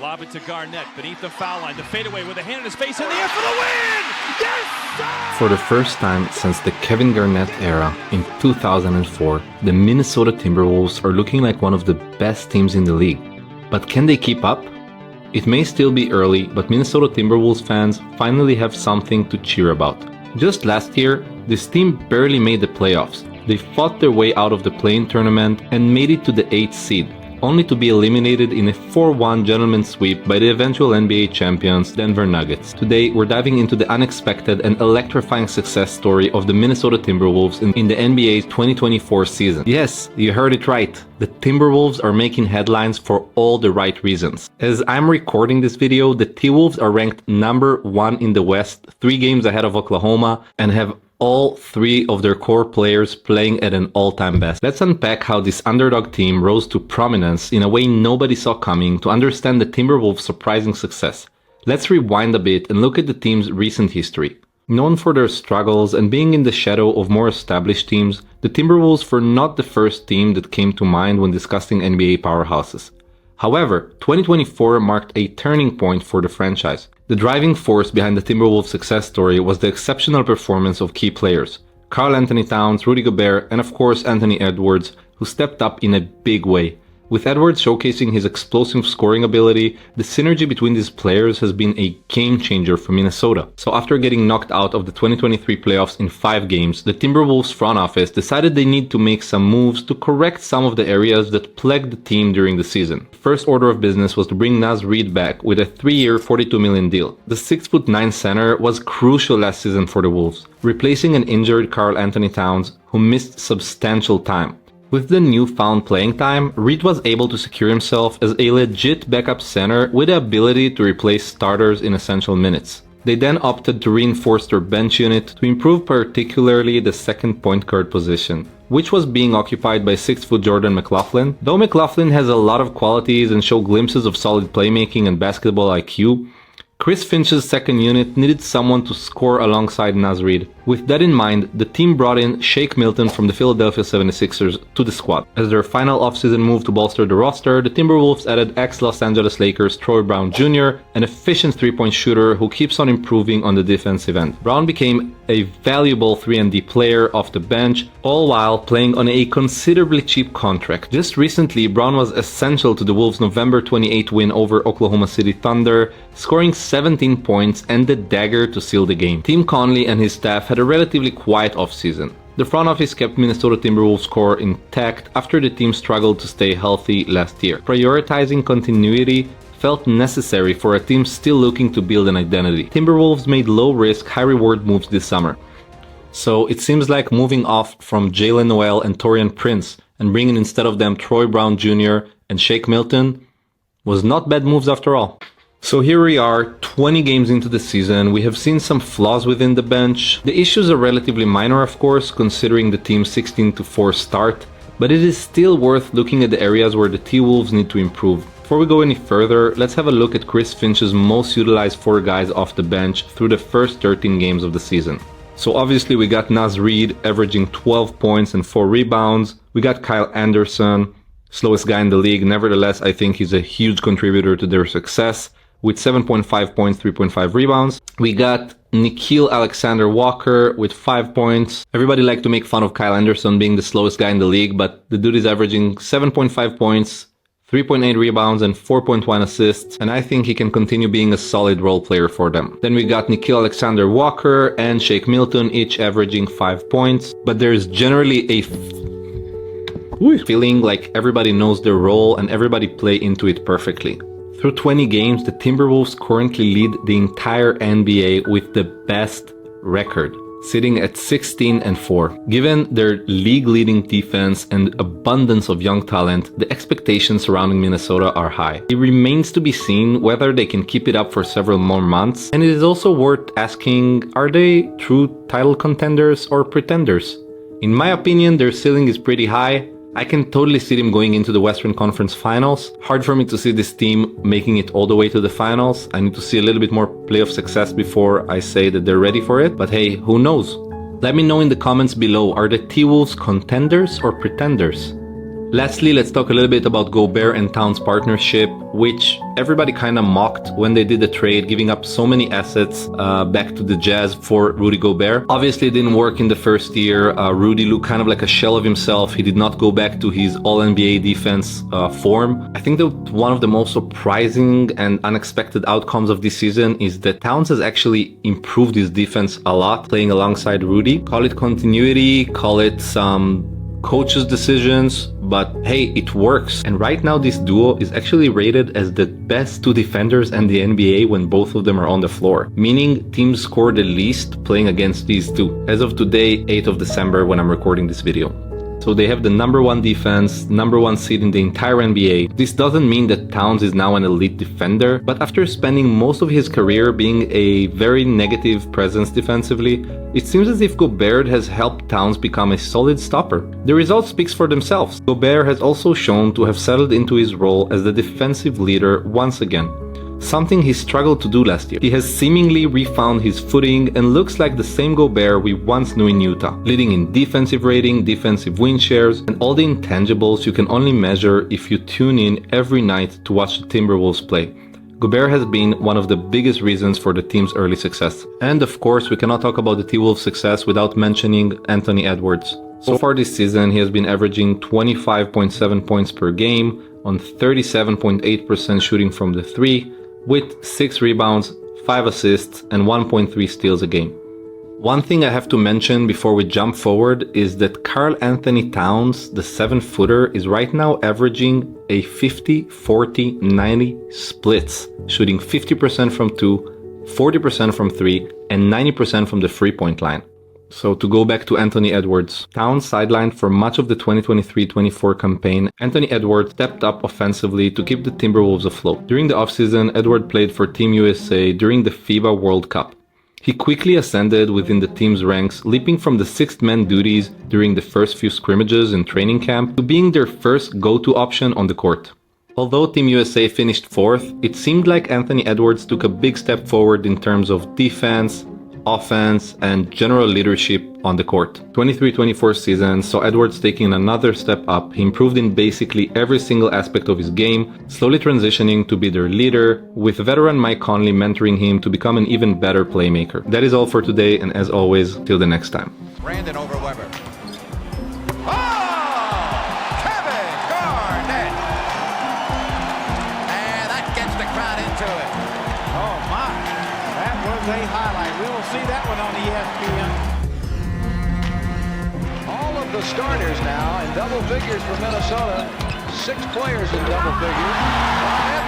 Lob it to Garnett, beneath the foul line, the fadeaway with a hand in his face in the air for the win! Yes, sir! For the first time since the Kevin Garnett era in 2004, the Minnesota Timberwolves are looking like one of the best teams in the league. But can they keep up? It may still be early, but Minnesota Timberwolves fans finally have something to cheer about. Just last year, this team barely made the playoffs. They fought their way out of the play-in tournament and made it to the 8th seed, only to be eliminated in a 4-1 gentleman's sweep by the eventual NBA champions Denver Nuggets. Today, we're diving into the unexpected and electrifying success story of the Minnesota Timberwolves in the NBA's 2024 season. Yes, you heard it right. The Timberwolves are making headlines for all the right reasons. As I'm recording this video, the T-Wolves are ranked number 1 in the West, 3 games ahead of Oklahoma, and have all 3 of their core players playing at an all-time best. Let's unpack how this underdog team rose to prominence in a way nobody saw coming to understand the Timberwolves' surprising success. Let's rewind a bit and look at the team's recent history. Known for their struggles and being in the shadow of more established teams, the Timberwolves were not the first team that came to mind when discussing NBA powerhouses. However, 2024 marked a turning point for the franchise. The driving force behind the Timberwolves' success story was the exceptional performance of key players, Karl Anthony Towns, Rudy Gobert, and of course Anthony Edwards, who stepped up in a big way. With Edwards showcasing his explosive scoring ability, the synergy between these players has been a game changer for Minnesota. So after getting knocked out of the 2023 playoffs in 5 games, the Timberwolves front office decided they need to make some moves to correct some of the areas that plagued the team during the season. First order of business was to bring Naz Reid back with a 3-year $42 million deal. The 6'9" center was crucial last season for the Wolves, replacing an injured Karl Anthony Towns who missed substantial time. With the newfound playing time, Reid was able to secure himself as a legit backup center with the ability to replace starters in essential minutes. They then opted to reinforce their bench unit to improve particularly the second point guard position, which was being occupied by 6' Jordan McLaughlin. Though McLaughlin has a lot of qualities and showed glimpses of solid playmaking and basketball IQ, Chris Finch's second unit needed someone to score alongside Naz Reid. With that in mind, the team brought in Shake Milton from the Philadelphia 76ers to the squad. As their final offseason move to bolster the roster, the Timberwolves added ex-Los Angeles Lakers Troy Brown Jr., an efficient 3-point shooter who keeps on improving on the defensive end. Brown became a valuable 3-and-D player off the bench, all while playing on a considerably cheap contract. Just recently, Brown was essential to the Wolves' November 28 win over Oklahoma City Thunder, scoring 17 points and the dagger to seal the game. Tim Conley and his staff had a relatively quiet offseason. The front office kept Minnesota Timberwolves core intact after the team struggled to stay healthy last year. Prioritizing continuity felt necessary for a team still looking to build an identity. Timberwolves made low-risk, high-reward moves this summer. So it seems like moving off from Jalen Noel and Taurean Prince and bringing instead of them Troy Brown Jr. and Shake Milton was not bad moves after all. So here we are, 20 games into the season. We have seen some flaws within the bench. The issues are relatively minor, of course, considering the team's 16-4 start, but it is still worth looking at the areas where the T-Wolves need to improve. Before we go any further, let's have a look at Chris Finch's most utilized 4 guys off the bench through the first 13 games of the season. So obviously we got Naz Reid averaging 12 points and 4 rebounds. We got Kyle Anderson, slowest guy in the league. Nevertheless, I think he's a huge contributor to their success, with 7.5 points, 3.5 rebounds. We got Nickeil Alexander-Walker with 5 points. Everybody liked to make fun of Kyle Anderson being the slowest guy in the league, but the dude is averaging 7.5 points, 3.8 rebounds and 4.1 assists, and I think he can continue being a solid role player for them. Then we got Nickeil Alexander-Walker and Shake Milton, each averaging 5 points, but there's generally a feeling like everybody knows their role and everybody play into it perfectly. Through 20 games, the Timberwolves currently lead the entire NBA with the best record, sitting at 16-4. Given their league-leading defense and abundance of young talent, the expectations surrounding Minnesota are high. It remains to be seen whether they can keep it up for several more months, and it is also worth asking, are they true title contenders or pretenders? In my opinion, their ceiling is pretty high. I can totally see them going into the Western Conference Finals. Hard for me to see this team making it all the way to the finals. I need to see a little bit more playoff success before I say that they're ready for it. But hey, who knows? Let me know in the comments below, are the T-Wolves contenders or pretenders? Lastly, let's talk a little bit about Gobert and Towns' partnership, which everybody kind of mocked when they did the trade, giving up so many assets back to the Jazz for Rudy Gobert. Obviously, it didn't work in the first year. Rudy looked kind of like a shell of himself. He did not go back to his All-NBA defense form. I think that one of the most surprising and unexpected outcomes of this season is that Towns has actually improved his defense a lot, playing alongside Rudy. Call it continuity, call it some coaches' decisions, but hey, it works. And right now this duo is actually rated as the best two defenders in the NBA when both of them are on the floor, meaning teams score the least playing against these two. As of today, 8th of December, when I'm recording this video. So they have the #1 defense, #1 seed in the entire NBA. This doesn't mean that Towns is now an elite defender, but after spending most of his career being a very negative presence defensively, it seems as if Gobert has helped Towns become a solid stopper. The result speaks for themselves. Gobert has also shown to have settled into his role as the defensive leader once again, something he struggled to do last year. He has seemingly refound his footing and looks like the same Gobert we once knew in Utah, leading in defensive rating, defensive win shares, and all the intangibles you can only measure if you tune in every night to watch the Timberwolves play. Gobert has been one of the biggest reasons for the team's early success. And of course, we cannot talk about the T-Wolves' success without mentioning Anthony Edwards. So far this season, he has been averaging 25.7 points per game on 37.8% shooting from the three, with 6 rebounds, 5 assists, and 1.3 steals a game. One thing I have to mention before we jump forward is that Karl Anthony Towns, the 7-footer, is right now averaging a 50-40-90 splits, shooting 50% from 2, 40% from 3, and 90% from the three-point line. So to go back to Anthony Edwards, Towns sidelined for much of the 2023-24 campaign. Anthony Edwards stepped up offensively to keep the Timberwolves afloat. During the offseason, Edwards played for Team USA during the FIBA World Cup. He quickly ascended within the team's ranks, leaping from the sixth-man duties during the first few scrimmages in training camp to being their first go-to option on the court. Although Team USA finished 4th, it seemed like Anthony Edwards took a big step forward in terms of defense, offense, and general leadership on the court. 23-24 season saw Edwards taking another step up. He improved in basically every single aspect of his game, slowly transitioning to be their leader, with veteran Mike Conley mentoring him to become an even better playmaker. That is all for today, and as always, till the next time. Brandon over Weber. Oh! Kevin Garnett! And that gets the crowd into it. Oh my, that was a highlight. We will see that one on ESPN. All of the starters now in double figures for Minnesota. 6 players in double figures. Garnett